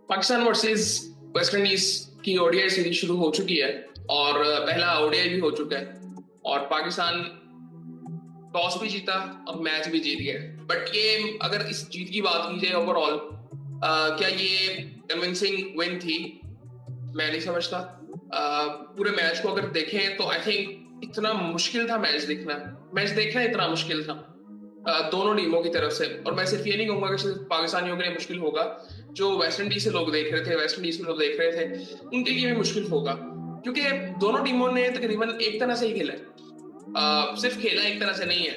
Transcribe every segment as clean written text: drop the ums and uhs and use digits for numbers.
Pakistan versus West Indies की ODI series शुरू हो चुकी है और पहला ओडीआई भी हो चुका है और पाकिस्तान टॉस भी जीता और मैच भी जीत गया। बट ये अगर इस जीत की बात की जाए ओवरऑल, क्या ये कन्विंसिंग विन थी? मैं नहीं समझता। पूरे मैच को अगर देखें तो आई थिंक इतना मुश्किल था मैच देखना इतना मुश्किल था दोनों टीमों की तरफ से। और मैं सिर्फ ये नहीं कहूंगा कि सिर्फ पाकिस्तानियों के लिए मुश्किल होगा, जो वेस्ट इंडीज से लोग देख रहे थे, वेस्ट इंडीज में लोग देख रहे थे, उनके लिए भी मुश्किल होगा, क्योंकि दोनों टीमों ने तकरीबन एक तरह से ही खेला है। सिर्फ खेला एक तरह से नहीं है,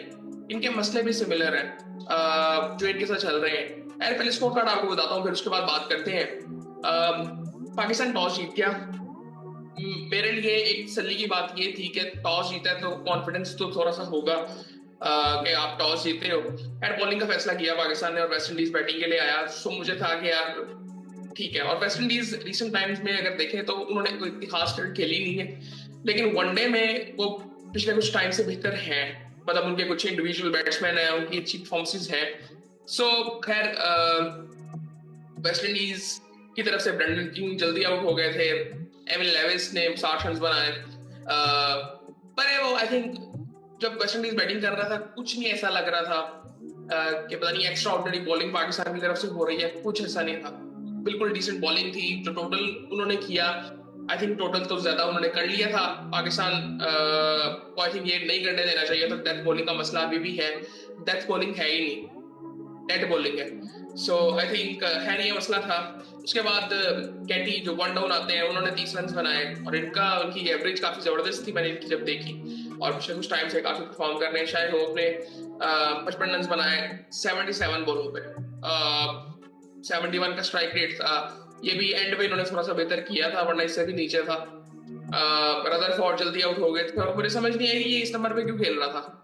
इनके मसले भी सिमिलर हैं जो इनके साथ चल रहे हैं। यार पहले स्कोर कार्ड आपको बताता हूँ, फिर उसके बाद बात करते हैं। पाकिस्तान टॉस जीत गया। मेरे लिए एक तसल्ली की बात ये थी कि टॉस जीता है तो कॉन्फिडेंस तो थोड़ा सा होगा कि आप टॉस जीते हो। यार बॉलिंग का फैसला किया पाकिस्तान ने और वेस्ट इंडीज बैटिंग के लिए आया, सो मुझे था कि यार ठीक है। और वेस्ट इंडीज रिसेंट टाइम्स में अगर देखें तो उन्होंने कोई इतनी खास क्रिकेट खेली नहीं है, लेकिन वनडे में वो पिछले कुछ टाइम से बेहतर हैं। मतलब उनके कुछ इंडिविजुअल बैट्समैन हैं, उनकी अच्छी परफॉर्मेंसेज हैं। सो खैर वेस्ट इंडीज की तरफ से ब्रेंडन किंग जल्दी आउट हो गए थे, एमिल लेविस ने 60 रन बनाए। पर वो आई थिंक जब वेस्ट इंडीज बैटिंग कर रहा था कुछ नहीं ऐसा लग रहा था कि पता नहीं एक्स्ट्रा ऑर्डिनरी बॉलिंग पाकिस्तान की तरफ से हो रही है, कुछ ऐसा नहीं था। बिल्कुल डिसेंट बॉलिंग थी। जो टोटल उन्होंने किया, आई थिंक टोटल तो ज्यादा उन्होंने कर लिया था। पाकिस्तान को आई थिंक ये नहीं करने देना चाहिए था। डेथ बॉलिंग का मसला अभी भी है, डेथ बॉलिंग है ही नहीं, डेड बॉलिंग है। सो आई थिंक खैर ये मसला था। उसके बाद कैटी जो वन डाउन आते हैं उन्होंने 30 रन बनाए और उनकी एवरेज काफी जबरदस्त थी, मैंने इनकी जब देखी। और पिछले कुछ टाइम से काफी परफॉर्म कर रहे हैं। शायद वो अपने 55 रन बनाए 77 बॉलों पे। 71 का स्ट्राइक रेट था। ये भी एंड पे इन्होंने थोड़ा सा बेहतर किया था, वरना इससे भी नीचे था। रदरफोर्ड जल्दी आउट हो गए थे और मुझे समझ नहीं आई ये इस नंबर पे क्यों खेल रहा था।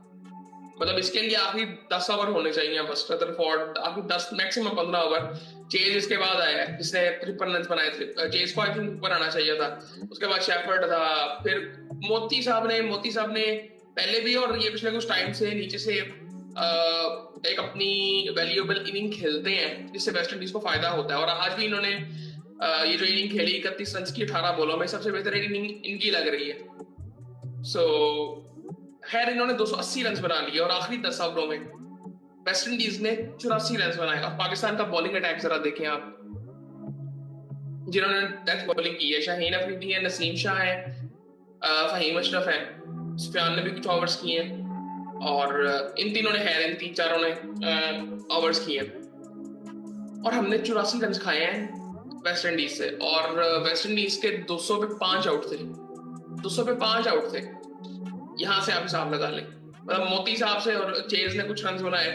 मतलब इसके लिए आखिरी 10 ओवर होने चाहिए बस। रदरफोर्ड आखिरी 10 मैक्सिमम 15 ओवर। चेज इसके बाद आया है जिसने 53 रन बनाए थे। चेज को आई थिंक ऊपर आना चाहिए था। उसके बाद शेफर्ड था, फिर मोती साहब ने पहले भी और ये पिछले कुछ टाइम से नीचे से एक अपनी वैल्यूएबल इनिंग खेलते हैं जिससे वेस्ट इंडीज को फायदा होता है। और आज भी इन्होंने ये जो इनिंग खेली 31 रन की 18 बॉलों में, सबसे बेहतर इनिंग इनकी लग रही है। सो खैर इन्होंने 280 रन बना लिए और आखिरी 10 ओवरों में वेस्ट इंडीज ने 84 रन बनाए। और पाकिस्तान का बॉलिंग अटैक जरा देखें आप, जिन्होंने डेथ बॉलिंग की है। शाहीन अफरीदी है, नसीम शाह है, फहीम अशरफ है, सुफियान ने भी कुछ ओवर्स किए हैं और इन तीनों ने खैर इन तीन चारों ने ओवर्स किए हैं। और हमने 84 रन खाए हैं वेस्ट इंडीज से। और वेस्ट इंडीज के 200 पे 5 आउट थे, 200 पे 5 आउट थे। यहां से आप हिसाब लगा लें। मतलब मोती साहब से और चेज ने कुछ रन बनाए,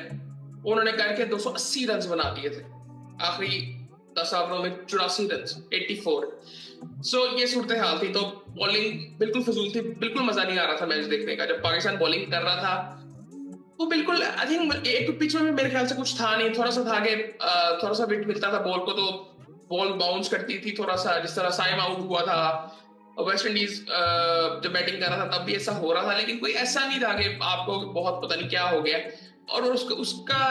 उन्होंने करके 280 रन बना दिए थे आखिरी 10 ओवरों में। 84 रन, 84। सो ये सूरत हाल थी। तो बॉलिंग बिल्कुल फजूल थी, बिल्कुल मजा नहीं आ रहा था मैच देखने का। जब पाकिस्तान बॉलिंग कर रहा था वो बिल्कुल आई थिंक एक पिच में भी मेरे ख्याल से कुछ था नहीं। थोड़ा सा था कि थोड़ा सा विकेट मिलता था बॉल को तो बॉल बाउंस करती थी थोड़ा सा, जिस तरह साइम आउट हुआ था। वेस्ट इंडीज जब बैटिंग कर रहा था तब भी ऐसा हो रहा था, लेकिन कोई ऐसा नहीं था कि आपको बहुत पता नहीं क्या हो गया। और उसका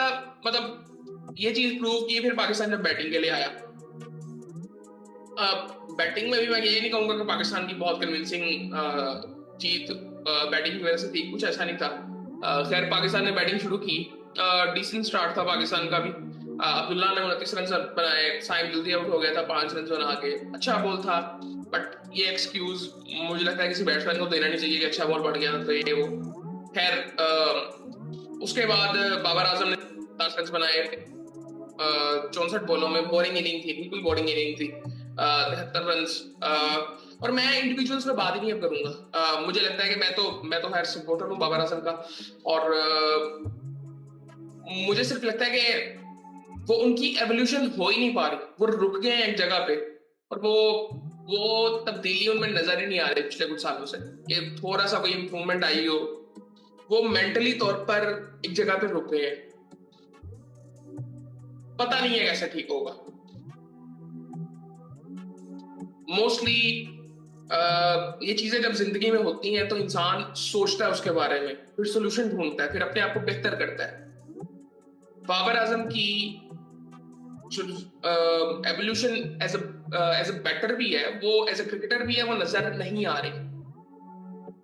मतलब ये चीज प्रूव की फिर पाकिस्तान जब बैटिंग के लिए आया। बैटिंग में भी मैं ये नहीं कहूंगा कि पाकिस्तान की बहुत कन्विंसिंग जीत बैटिंग की वजह से थी, कुछ ऐसा नहीं था। खैर पाकिस्तान ने बैटिंग शुरू की, डिसेंट स्टार्ट था पाकिस्तान का भी। अब्दुल्ला ने 29 रन बनाए, साइम जल्दी आउट हो गया था 5 रन बना के, अच्छा बॉल था। बट ये एक्सक्यूज मुझे लगता है किसी बैट्समैन को देना नहीं चाहिए कि अच्छा बॉल पड़ गया तो ये वो। खैर उसके बाद बाबर आजम ने 10 रन बनाए 64 बॉलों में। बोरिंग इनिंग थी, बिल्कुल बोरिंग इनिंग थी। 73 रन। और मैं इंडिविजुअल्स में बात ही नहीं अब करूंगा। मुझे लगता है कि मैं तो खैर सपोर्टर हूँ बाबर आजम का। और मुझे सिर्फ लगता है कि वो उनकी एवोल्यूशन हो ही नहीं पा रही, वो रुक गए हैं एक जगह पे। और वो तब्दीली उनमें नजर ही नहीं आ रही पिछले कुछ सालों से कि थोड़ा सा कोई इंप्रूवमेंट आई हो। वो मेंटली तौर पर एक जगह पे रुक गए हैं, पता नहीं है कैसे ठीक होगा। मोस्टली ये चीजें जब जिंदगी में होती हैं तो इंसान सोचता है उसके बारे में, फिर सोल्यूशन ढूंढता है, फिर अपने आप को बेहतर करता है। बाबर आजम की एवोल्यूशन एज अ बैटर भी है, वो एज अ क्रिकेटर भी है, वो नजर नहीं आ रही।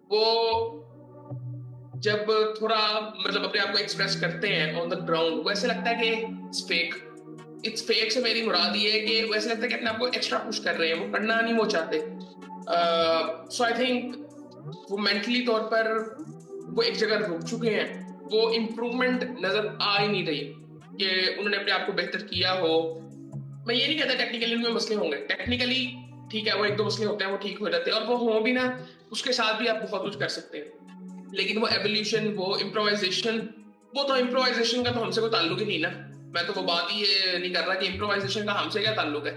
वो जब थोड़ा मतलब अपने आप को एक्सप्रेस करते हैं ऑन द ग्राउंड, वो ऐसे लगता है कि इट्स फेक से मेरी मुराद ये है कि वैसे लगता है कि अपने आप को एक्स्ट्रा पुश कर रहे हैं, वो करना नहीं वो चाहते। सो आई थिंक वो मेंटली तौर पर वो एक जगह रुक चुके हैं, वो इम्प्रूवमेंट नजर आ ही नहीं रही कि उन्होंने अपने आप को बेहतर किया हो। मैं ये नहीं कहता टेक्निकली उनमें मसले होंगे, टेक्निकली ठीक है, वो एक दो मसले होते हैं, वो ठीक हो जाते हैं, और वो हो भी ना, उसके साथ भी आप बहुत कुछ कर सकते हैं। लेकिन वो एवोल्यूशन, वो इम्प्रोवाइजेशन, वो तो इम्प्रोवाइजेशन का तो हमसे कोई ताल्लुक ही नहीं ना। मैं तो वो बात ही ये नहीं कर रहा कि इम्प्रोवाइजेशन का हमसे क्या ताल्लुक है।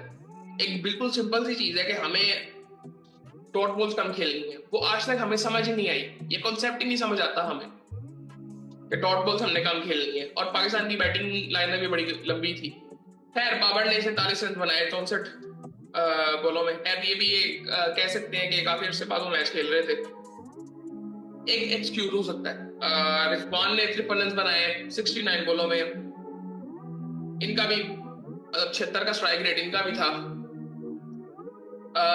एक बिल्कुल सिंपल सी चीज है कि हमें डॉट बॉल्स कम खेलनी है, वो आज तक हमें समझ ही नहीं आई, ये कॉन्सेप्ट ही नहीं समझ आता हमें कि डॉट बॉल्स हमने कम खेलनी है। और पाकिस्तान की बैटिंग लाइनअप भी बड़ी लंबी थी। खैर बाबर ने 47 रन बनाए 64 बॉलों में। खैर ये भी कह सकते हैं कि काफी अर्से बाद वो मैच खेल रहे थे, एक एक्सक्यूज हो सकता है। रिजवान ने 53 रन बनाए 69 बॉलों में, इनका भी मतलब 76 का स्ट्राइक रेट इनका भी था।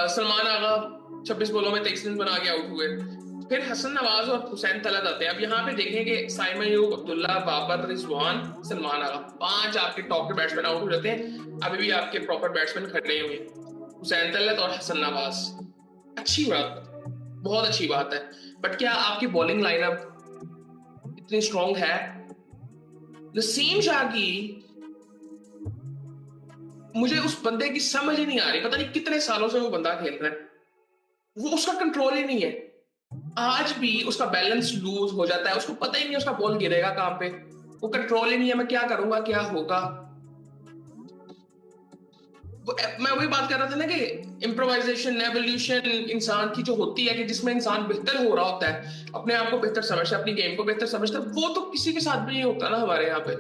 सलमान आगा 26 बॉलों में 23 रन बना के आउट हुए। फिर हसन नवाज और हुसैन तलत आते हैं। अब यहाँ पे देखें कि साइम अयूब, अब्दुल्ला, बाबर, रिजवान, सलमान आगा, 5 आपके टॉप के बैट्समैन आउट हो जाते हैं। अभी भी आपके प्रॉपर बैट्समैन खड़े हुए हैं, हुसैन तलत और हसन नवाज। अच्छी बात, बहुत अच्छी बात है। बट क्या आपकी बॉलिंग लाइनअप इतनी स्ट्रांग है? नसीम शाह की, मुझे उस बंदे की समझ ही नहीं आ रही, पता नहीं कितने सालों से वो बंदा खेल रहा है, वो उसका कंट्रोल ही नहीं है। आज भी उसका बैलेंस लूज हो जाता है, उसको पता ही नहीं उसका बॉल गिरेगा कहां पे, वो कंट्रोल ही नहीं है, मैं क्या करूंगा क्या होगा। मैं वही बात कर रहा था ना कि इम्प्रोवाइजेशन, एवोल्यूशन इंसान की जो होती है, कि जिसमें इंसान बेहतर हो रहा होता है, अपने आप को बेहतर समझता है, अपनी गेम को बेहतर समझता है, वो तो किसी के साथ भी नहीं होता ना हमारे यहाँ पे।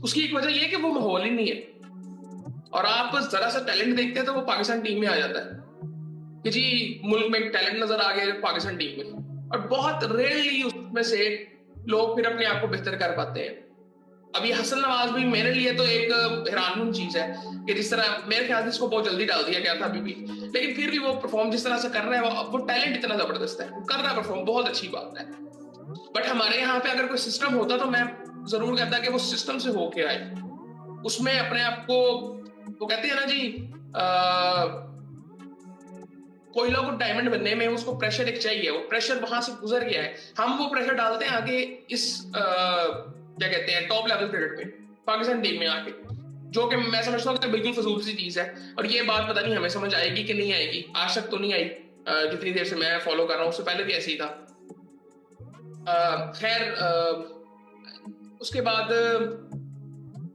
उसकी एक वजह ये है कि वो माहौल ही नहीं है। और आप जरा सा टैलेंट देखते हैं तो वो पाकिस्तान टीम में आ जाता है कि जी मुल्क में एक टैलेंट नजर आ गया पाकिस्तान टीम में, और बहुत रेयरली उसमें से लोग फिर अपने आप को बेहतर कर पाते हैं। अभी हसन नवाज भी मेरे लिए तो एक हैरानकुन चीज है कि जिस तरह मेरे ख्याल से इसको बहुत जल्दी डाल दिया गया था अभी भी, लेकिन फिर भी वो परफॉर्म जिस तरह से कर रहा है, वो टैलेंट इतना जबरदस्त है, वो कर रहा है परफॉर्म, बहुत अच्छी बात है। बट हमारे यहाँ पे अगर कोई सिस्टम होता तो मैं जरूर कहता कि वो सिस्टम से होके आए, उसमें अपने आप को, वो कहते हैं ना जी, कोई लोग डायमंड बनने में उसको प्रेशर एक चाहिए, वो प्रेशर वहां से गुजर गया है, हम वो प्रेशर डालते हैं आगे इस क्या कहते हैं टॉप लेवल क्रिकेट में, पाकिस्तान टीम में आके, जो कि मैं समझता हूँ कि बिल्कुल फजूल सी चीज है। और ये बात पता नहीं हमें समझ आएगी कि नहीं आएगी, आज तक तो नहीं आई। जितनी देर से मैं फॉलो कर रहा हूँ उससे पहले भी ऐसे ही था। खैर उसके बाद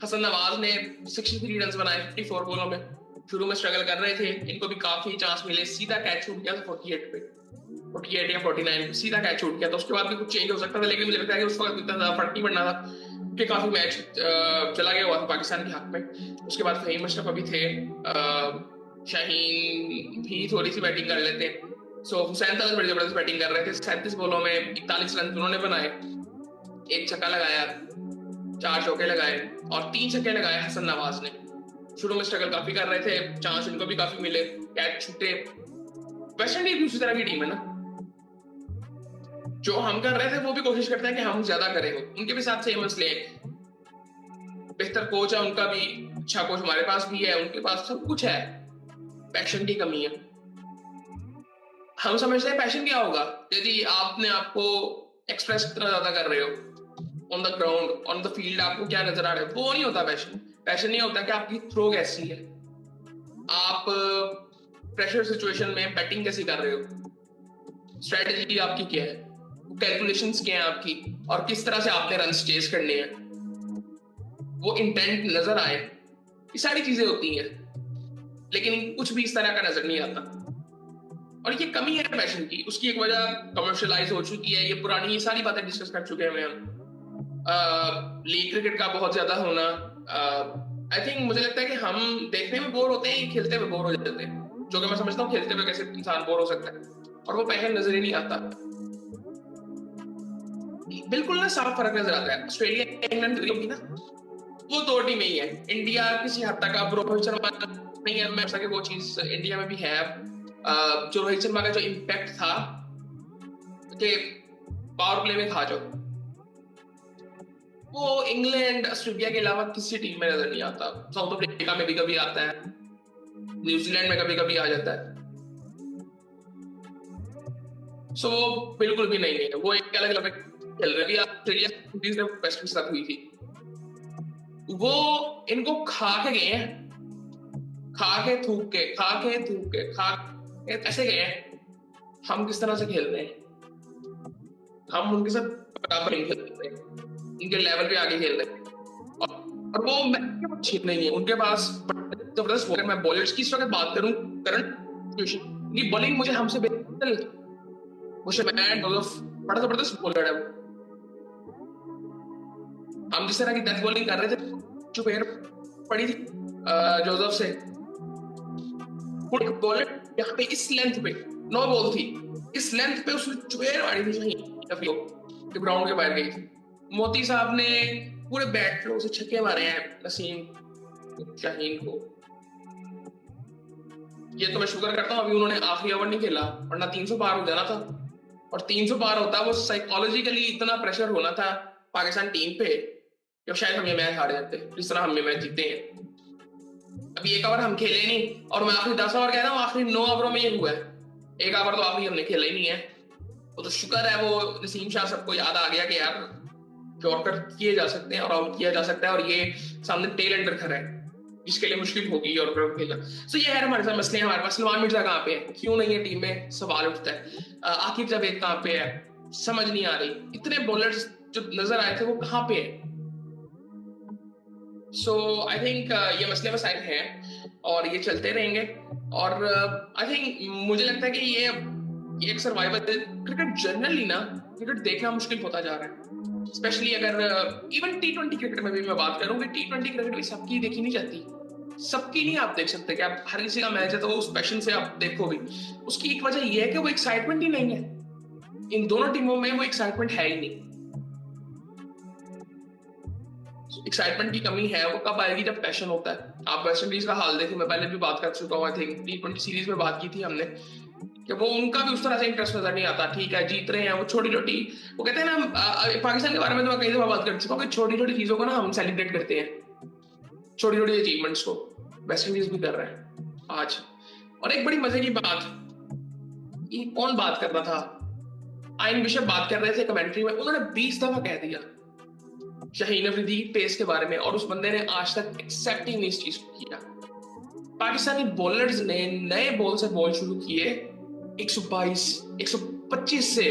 हसन नवाज ने 63 रन बनाए 54 बॉलों में। शुरू में स्ट्रगल कर रहे थे, इनको भी काफी चांस मिले, सीधा कैच छूट गया था 48 पे, 48 या 49 सीधा कैच छूट गया था। उसके बाद भी कुछ चेंज हो सकता था, लेकिन मुझे लगता है कि उस वक्त इतना ज्यादा फर्क नहीं पड़ना था कि काफी मैच चला गया हुआ था पाकिस्तान के हक में। उसके बाद फहीम अशरफ अभी थे, शाहीन भी थोड़ी सी बैटिंग कर लेते हैं। सो हुसैन तलत बड़ी जबरदस्त बैटिंग कर रहे थे, 37 बॉलों में 41 रन उन्होंने बनाए, एक छक्का लगाया, 4 चौके लगाए, और 3 छक्के लगाए हसन नवाज ने। शुरू में स्ट्रगल काफी कर रहे थे, चांस इनको भी काफी मिले, कैच छूटे। वेस्ट इंडीज भी उसी तरह की टीम है ना, जो हम कर रहे थे वो भी कोशिश करते हैं कि हम ज्यादा करें, उनके भी साथ सेम मसले हैं। बेहतर कोच है उनका भी, अच्छा कोच हमारे पास भी है, उनके पास सब कुछ है, पैशन की कमी है। हम समझते हैं पैशन क्या होगा, यदि आपने आपको एक्सप्रेस कितना ज्यादा कर रहे हो on the ground, on the field, आपको क्या नजर आ रहा है, वो नहीं होता पैशन। पैशन नहीं होता कि आपकी थ्रो कैसी है, आप प्रेशर सिचुएशन में बैटिंग कैसी कर रहे हो, स्ट्रेटेजी आपकी क्या है, कैलकुलेशंस क्या है आपकी, और किस तरह से आपने रन चेस करने हैं, वो इंटेंट नजर आए, ये सारी चीजें होती हैं। लेकिन कुछ भी इस तरह का नजर नहीं आता, और ये कमी है पैशन की। उसकी एक वजह कमर्शियलाइज हो चुकी है, ये पुरानी ये सारी बातें डिस्कस कर चुके हैं हम। लीग क्रिकेट का बहुत ज्यादा होना, आई थिंक मुझे लगता है कि हम देखने में बोर होते हैं, खेलते हुए बोर हो जाते हैं, जो कि मैं समझता हूँ खेलते हुए कैसे इंसान बोर हो सकता है, और वो पैशन नजर ही नहीं आता। बिल्कुल ना साफ फर्क नजर आता है। ऑस्ट्रेलिया इंग्लैंड होगी ना, वो दो टीमें ही है। इंडिया किसी हद तक, अब रोहित शर्मा नहीं है, मैं सके वो चीज इंडिया में भी है। जो रोहित शर्मा का जो इम्पैक्ट था कि पावर प्ले में था जो, वो इंग्लैंड ऑस्ट्रेलिया के अलावा किसी टीम में नजर नहीं आता। साउथ अफ्रीका में भी कभी आता है, न्यूजीलैंड में कभी कभी आ जाता है। सो बिल्कुल भी नहीं है, वो एक अलग लेवल खेल रहे हैं। ऑस्ट्रेलिया सीरीज में वेस्ट इंडीज के साथ हुई थी, वो इनको खा के गए हैं, खा के थूक के, खा के थूक के, खा के ऐसे गए हैं। हम किस तरह से खेल रहे हैं, हम उनके साथ बराबर नहीं खेल रहे, उनके लेवल पे आगे खेल रहे हैं। और वो अच्छी नहीं है उनके पास जबरदस्त। अगर मैं बॉलर्स की इस वक्त बात करूं, करंट सिचुएशन की बॉलिंग मुझे हमसे बेहतर लगती है। मुझे मैट बड़ा जबरदस्त बॉलर है वो। हम जिस तरह की डेथ बॉलिंग कर रहे थे, जो पैर पड़ी थी जोसेफ से, बॉलर यहाँ पे इस लेंथ पे, नो बॉल थी, इस लेंथ पे उसने चुपेर मारी थी, नहीं ग्राउंड के बाहर गई थी। मोती साहब ने पूरे बैट फ्लो से छक्के मारे हैं नसीम शाहीन को। ये तो मैं शुक्र करता हूँ अभी उन्होंने आखिरी ओवर नहीं खेला, वरना 300 पार हो जाना था। और 300 पार होता, वो साइकोलॉजिकली इतना प्रेशर होना था पाकिस्तान टीम पे कि शायद हम ये मैच हार जाते जिस तरह हम ये मैच जीते हैं। अभी एक ओवर हम खेले नहीं, और मैं आखिरी 10 ओवर कह रहा हूँ, आखिरी 9 ओवरों में ये हुआ है। एक ओवर तो आखिरी हमने खेला ही नहीं है। वो तो शुक्र है वो नसीम शाह सबको याद आ गया कि यार यॉर्कर किए जा सकते हैं और आउट किया जा सकता है, और ये सामने टेल एंडर खड़ा है जिसके लिए मुश्किल होगी यॉर्कर खेलना। सो ये है हमारे साथ मसले। हमारे पास सलमान मिर्जा कहाँ पे है, क्यों नहीं है टीम में, सवाल उठता है। आकिब जावेद कहाँ पे है, समझ नहीं आ रही। इतने बॉलर्स जो नजर आए थे वो कहाँ पे है। सो आई थिंक ये मसले मसाइल हैं और ये चलते रहेंगे। और आई थिंक मुझे लगता है कि ये एक सर्वाइवल क्रिकेट जनरली ना, क्रिकेट देखना मुश्किल होता जा रहा है। स्पेशली अगर इवन T20 क्रिकेट में भी मैं बात करूं कि T20 क्रिकेट भी सबकी देखी नहीं जाती। सबकी नहीं आप देख सकते कि आप हर किसी का मैच है तो उस पैशन से आप देखो भी। उसकी एक वजह यह है कि वो एक्साइटमेंट ही नहीं है। इन दोनों टीमों में वो एक्साइटमेंट है ही नहीं। एक्साइटमेंट की कमी है, वो कब आएगी जब पैशन होता है। आप वेस्ट इंडीज का हाल देखिए, मैं पहले भी बात कर चुका हूँ, आई थिंक T20 सीरीज में बात की थी हमने कि वो उनका भी उस तरह से इंटरेस्ट नजर नहीं आता। ठीक है जीत रहे हैं वो छोटी छोटी, वो कहते हैं ना, पाकिस्तान के बारे में तो मैं कई दफा बात कर चुका हूँ कि छोटी छोटी चीजों को ना हम सेलिब्रेट करते हैं, छोटी छोटी अचीवमेंट्स को। वेस्ट इंडीज भी कर रहा है आज। और एक बड़ी मजे की बात, ये कौन बात कर रहा था, आयन बिशप बात कर रहे थे कमेंट्री में, उन्होंने 20 दफा कह दिया शाहीन अफरीदी की पेस के बारे में, और उस बंदे ने आज तक एक्सेप्ट ही नहीं इस चीज को किया। पाकिस्तानी बॉलर्स ने नए बॉल से बॉल शुरू किए 122 125 से।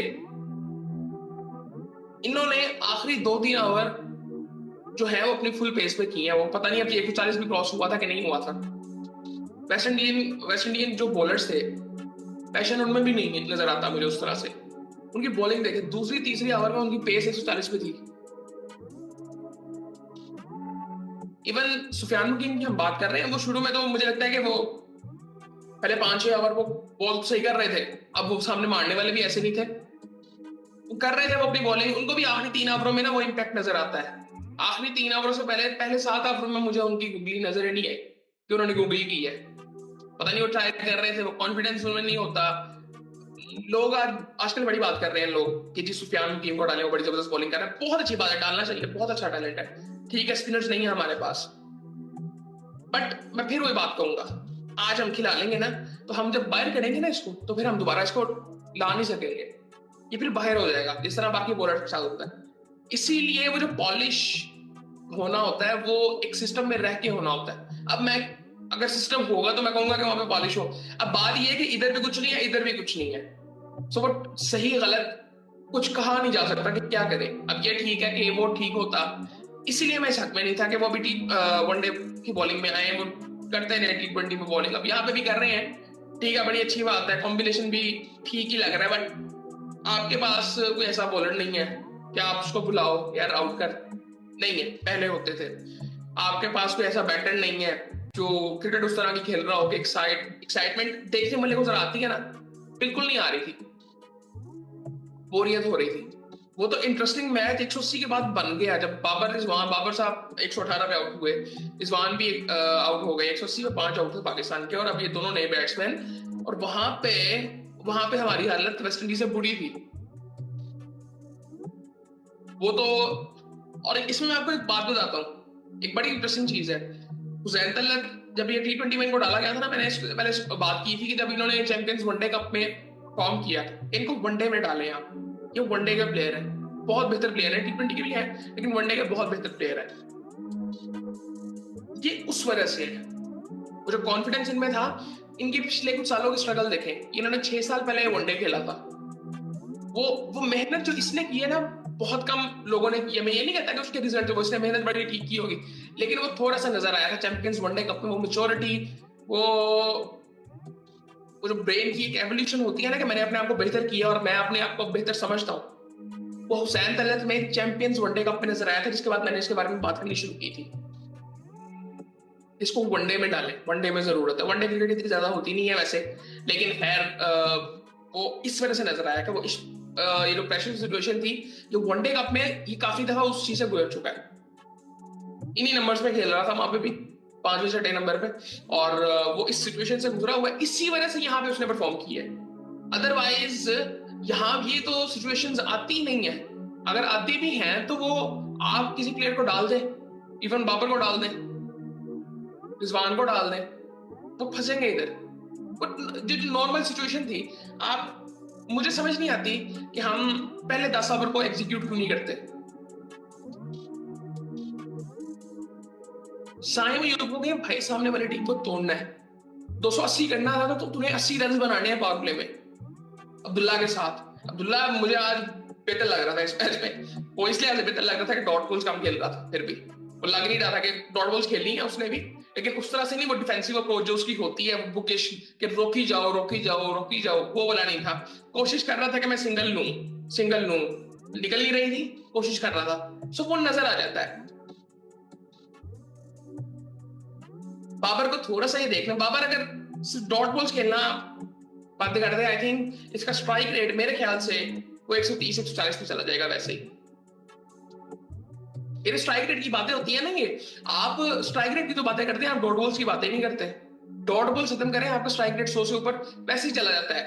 इन्होंने आखिरी 2-3 ओवर जो है वो अपनी फुल पेस पे किए हैं। वो पता नहीं अब 140 भी क्रॉस हुआ था कि नहीं हुआ था। वेस्ट इंडियन जो बॉलर्स थे, पैशन उनमें भी नहीं नजर आता मुझे उस तरह से। उनकी बॉलिंग देखे, दूसरी तीसरी ओवर में उनकी पेस 140 पे थी। इवन सुफियान मुकीम की हम बात कर रहे हैं, वो शुरू में तो मुझे लगता है कि वो पहले 5-6 ओवर वो बॉल सही कर रहे थे। अब वो सामने मारने वाले भी ऐसे नहीं थे, वो कर रहे थे वो अपनी बॉलिंग। उनको भी आखिरी 3 ओवरों में ना वो इम्पैक्ट नजर आता है। आखिरी 3 ओवरों से पहले 7 ओवरों में मुझे उनकी गुगली नजर नहीं आई कि उन्होंने गुगली की है। पता नहीं वो ट्राई कर रहे थे, वो कॉन्फिडेंस उनमें नहीं होता। लोग आजकल बड़ी बात कर रहे हैं लोग कि जी सुफियान मुकीम को डालें, वो बड़ी जबरदस्त बॉलिंग कर रहे हैं। बहुत अच्छी बात है, डालना चाहिए, बहुत अच्छा टैलेंट है। ठीक है स्पिनर्स नहीं है हमारे पास, बट मैं फिर वही बात कहूंगा, आज हम खिला लेंगे ना, तो हम जब बाहर करेंगे ना इसको, तो फिर हम दोबारा इसको ला नहीं सकेंगे, ये फिर बाहर हो जाएगा जिस तरह बाकी बॉलर के साथ होता है। इसीलिए वो जो पॉलिश होना होता है वो एक सिस्टम में रह के होना होता है। अब मैं अगर सिस्टम होगा तो मैं कहूंगा कि वहां पे पॉलिश हो। अब बात ये है कि इधर भी कुछ नहीं है, इधर भी कुछ नहीं है। सो वो सही गलत कुछ कहा नहीं जा सकता कि क्या करें। अब ये ठीक है कि वो ठीक होता, इसीलिए मैं इस हक में नहीं था कि वो अभी वनडे की बॉलिंग में आए। वो करते रहे T20 में बॉलिंग, अब यहाँ पे भी कर रहे हैं। ठीक है, बड़ी अच्छी बात है, कॉम्बिनेशन भी ठीक ही लग रहा है। बट आपके पास कोई ऐसा बॉलर नहीं है कि आप उसको बुलाओ यार आउट कर, नहीं है, पहले होते थे। आपके पास कोई ऐसा बैटर नहीं है जो क्रिकेट उस तरह की खेल रहा हो कि एक्साइटमेंट देखने वाले को जरा आती है ना, बिल्कुल नहीं आ रही थी, बोरियत हो रही थी। वो तो इंटरेस्टिंग मैच 180 के बाद बन गया जब बाबर साहब 118 पे आउट हुए, रिजवान भी आउट हो गए, 180 पे 5 आउट थे पाकिस्तान के, और अब ये दोनों नए बैट्समैन, और वहां पे हमारी हालत वेस्ट इंडीज से बुरी थी। वो तो, और इसमें मैं आपको एक बात बताता हूँ, एक बड़ी इंटरेस्टिंग चीज है। हुसैन तलत, जब ये T20 में इनको डाला गया था ना, मैंने पहले बात की थी कि जब इन्होंने चैंपियंस वनडे कप में फॉर्म किया, इनको वनडे में डाले आप, ये वनडे का प्लेयर है, बहुत बेहतर प्लेयर है, T20 के भी है लेकिन वनडे का बहुत बेहतर प्लेयर है। ये उस वजह से है, वो जो कॉन्फिडेंस इनमें था, इनके पिछले कुछ सालों की स्ट्रगल देखें, इन्होंने 6 साल पहले वनडे खेला था, वो मेहनत जो इसने की है ना, बहुत कम लोगों ने की है। मैं ये नहीं कहता कि उसके रिजल्ट जो उसने मेहनत बड़ी ठीक की होगी, लेकिन वो थोड़ा सा नजर आया था चैंपियंस वनडे कप में, वो मेच्योरिटी, वो वो जो ब्रेन की एक एवोल्यूशन होती है ना, कि मैंने अपने आप को बेहतर किया और मैं अपने आप को बेहतर समझता हूँ, वो हुसैन तलत में चैंपियंस वनडे कप में नजर आया था, जिसके बाद मैंने इसके बारे में बात करनी शुरू की थी। इसको वनडे में डालें, वनडे में जरूरत है, वनडे क्रिकेट इतनी ज्यादा होती नहीं है वैसे, लेकिन खैर वो इस वजह से नजर आया कि वो ये जो प्रेशर सिचुएशन थी, जो वनडे कप में ये काफी दफा उस चीज से गुजर चुका है, इन्हीं नंबर्स में खेल रहा था वहां पे भी, 5वें 6 नंबर पे, और वो इस सिचुएशन से गुजरा हुआ है, इसी वजह से यहाँ पे उसने परफॉर्म किया है। अदरवाइज यहाँ ये तो सिचुएशंस आती नहीं है, अगर आती भी हैं तो वो आप किसी प्लेयर को डाल दें, इवन बाबर को डाल दें, रिजवान को डाल दें, वो फंसेंगे इधर। जो नॉर्मल सिचुएशन थी, आप, मुझे समझ नहीं आती कि हम पहले 10 ओवर को एग्जीक्यूट क्यों नहीं करते। साइम यूं हो गए भाई, सामने वाली टीम को तोड़ना है, 280 करना था तो तुम्हें 80 रन बनाने हैं पावर प्ले में अब्दुल्ला के साथ। अब्दुल्ला मुझे आज बेहतर लग रहा था इस मैच में, वो इसलिए आज बेहतर लग रहा था कि डॉट बॉल्स कम खेल रहा था, फिर भी वो लग नहीं रहा था कि डॉट बॉल्स खेलनी है उसने भी, लेकिन उस तरह से नहीं, वो डिफेंसिव अप्रोच जो उसकी होती है बुकिश, कि रोकी जाओ रोकी जाओ रोकी जाओ, वो वाला नहीं था। कोशिश कर रहा था कि मैं सिंगल लूं, निकल नहीं रही थी, कोशिश कर रहा था, सो वो नजर आ जाता है। बाबर को थोड़ा सा ये देखना, बाबर अगर डॉट बॉल्स खेलना बंद कर दे, आई थिंक इसका स्ट्राइक रेट मेरे ख्याल से वो 130 140 पे चला जाएगा। वैसे ही ये स्ट्राइक रेट की बातें होती है ना, ये आप स्ट्राइक रेट की तो बातें करते हैं, आप डॉट बॉल्स की बातें नहीं करते। डॉट बॉल खत्म करें, आपका स्ट्राइक रेट 100 से ऊपर वैसे ही चला जाता है,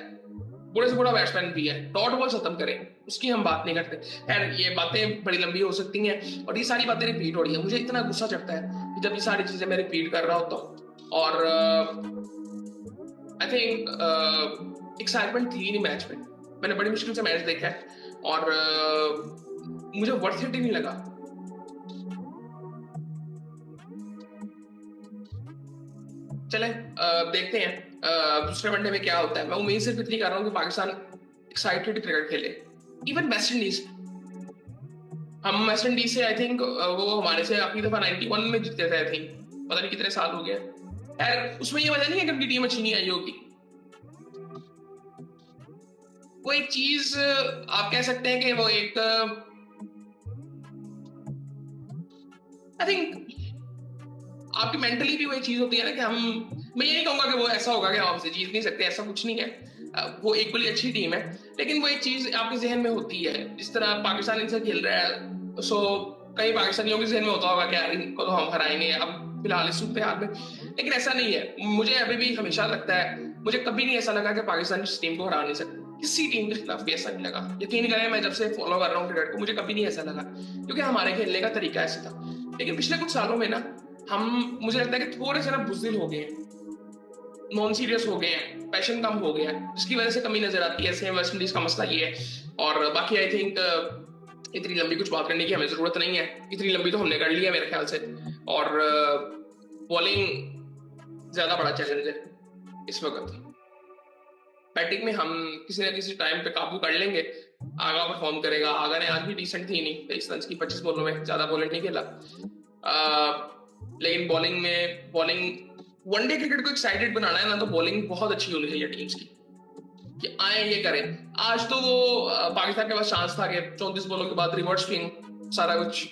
बड़े से बड़ा बैट्समैन भी है, डॉट बॉल खत्म करें, उसकी हम बात नहीं करते। खैर ये बातें बड़ी लंबी हो सकती हैं, और ये सारी बातें रिपीट हो रही है, मुझे इतना गुस्सा चढ़ता है कि जब ये सारी चीजें मैं रिपीट कर रहा होता हूँ। और आई थिंक एक्साइटमेंट थी नहीं मैच में, मैंने बड़ी मुश्किल से मैच देखा है, और मुझे वर्थ इट ही नहीं लगा। चलें देखते हैं दूसरे वनडे में क्या होता है। मैं उम्मीद सिर्फ इतनी कर रहा हूँ कि पाकिस्तान एक्साइटेड क्रिकेट खेले। इवन वेस्ट इंडीज, हम वेस्ट इंडीज से आई थिंक वो हमारे से आखिरी दफा 91 में जीते थे, आई थिंक पता नहीं कितने साल हो गए। यार उसमें ये वजह नहीं है कि उनकी टीम अच्छी नहीं आई होगी, वो एक चीज आप कह सकते हैं कि वो एक आई थिंक आपकी मेंटली भी वो एक चीज होती है ना, कि हम, मैं ये नहीं कहूंगा कि वो ऐसा होगा कि हम आपसे जीत नहीं सकते, ऐसा कुछ नहीं है, वो इक्वली अच्छी टीम है, लेकिन वो एक चीज आपके जहन में होती है, जिस तरह पाकिस्तान इनसे खेल रहा है, सो कई पाकिस्तानियों के जहन में होता होगा कि यार इनको तो हम हराएंगे अब फिलहाल इस सूरत हाल में, लेकिन ऐसा नहीं है। मुझे अभी भी हमेशा लगता है, मुझे कभी नहीं ऐसा लगा कि पाकिस्तान इस टीम को हरा नहीं सकती, किसी टीम के खिलाफ भी ऐसा नहीं लगा। यकीन करें, मैं जब से फॉलो कर रहा हूँ क्रिकेट को, मुझे कभी नहीं ऐसा लगा, क्योंकि हमारे खेलने का तरीका ऐसा था। लेकिन पिछले कुछ सालों में ना हम, मुझे लगता है कि थोड़े से ना बुज़दिल हो गए हैं, नॉन सीरियस हो गए हैं, पैशन कम हो गया है, जिसकी वजह से कमी नजर आती है। सेम वेस्ट इंडीज का मसला ये है, और बाकी आई थिंक इतनी लंबी कुछ बात करने की हमें जरूरत नहीं है, इतनी लंबी तो हमने कर ली है मेरे ख्याल से। और बॉलिंग ज्यादा बड़ा चैलेंज है इस वक्त, बैटिंग में हम किसी ना किसी टाइम पे काबू कर लेंगे। आगा परफॉर्म करेगा, आगा ने आज भी डिसेंट थी, नहीं 23 रन की 25 बॉलों में, ज्यादा बॉलिंग नहीं खेला, लेकिन बॉलिंग वनडे क्रिकेट को एक्साइटेड बनाना है ना, तो बॉलिंग बहुत अच्छी होनी चाहिए टीम्स की, कि आए ये करें। आज तो वो पाकिस्तान के पास चांस था कि 34 बॉलों के बाद रिवर्स स्विंग सारा कुछ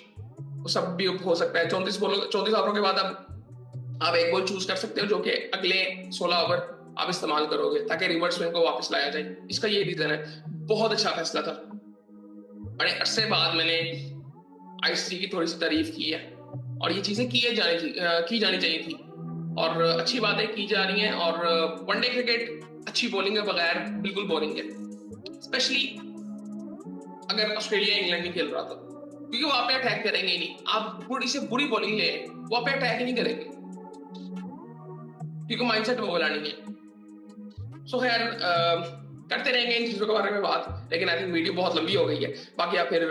वो सब भी हो सकता है। 34 ओवरों के बाद अब आप एक बॉल चूज कर सकते हो जो कि अगले 16 ओवर आप इस्तेमाल करोगे, ताकि रिवर्स स्विंग को वापस लाया जाए। इसका ये रीजन है, बहुत अच्छा फैसला था। बड़े अरसे बाद मैंने आईसीसी की थोड़ी सी तारीफ की है, और ये चीजें की जानी चाहिए थी, और अच्छी बातें की जा रही हैं। और वनडे क्रिकेट अच्छी बॉलिंग के बगैर बिल्कुल बोरिंग है, स्पेशली अगर ऑस्ट्रेलिया इंग्लैंड नहीं खेल रहा था, क्योंकि वहां पे अटैक करेंगे ही नहीं। आप बुरी से बुरी बॉलिंग ले वहां पे अटैक ही नहीं करेंगे, क्योंकि माइंडसेट वो वाला नहीं है। सो खैर करते रहेंगे इन चीजों के बारे में बात, लेकिन आई थिंक वीडियो बहुत लंबी हो गई है। बाकी आप फिर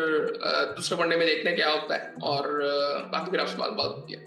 दूसरे वनडे में देखते हैं क्या होता है, और बाकी फिर आपसे बात होती है।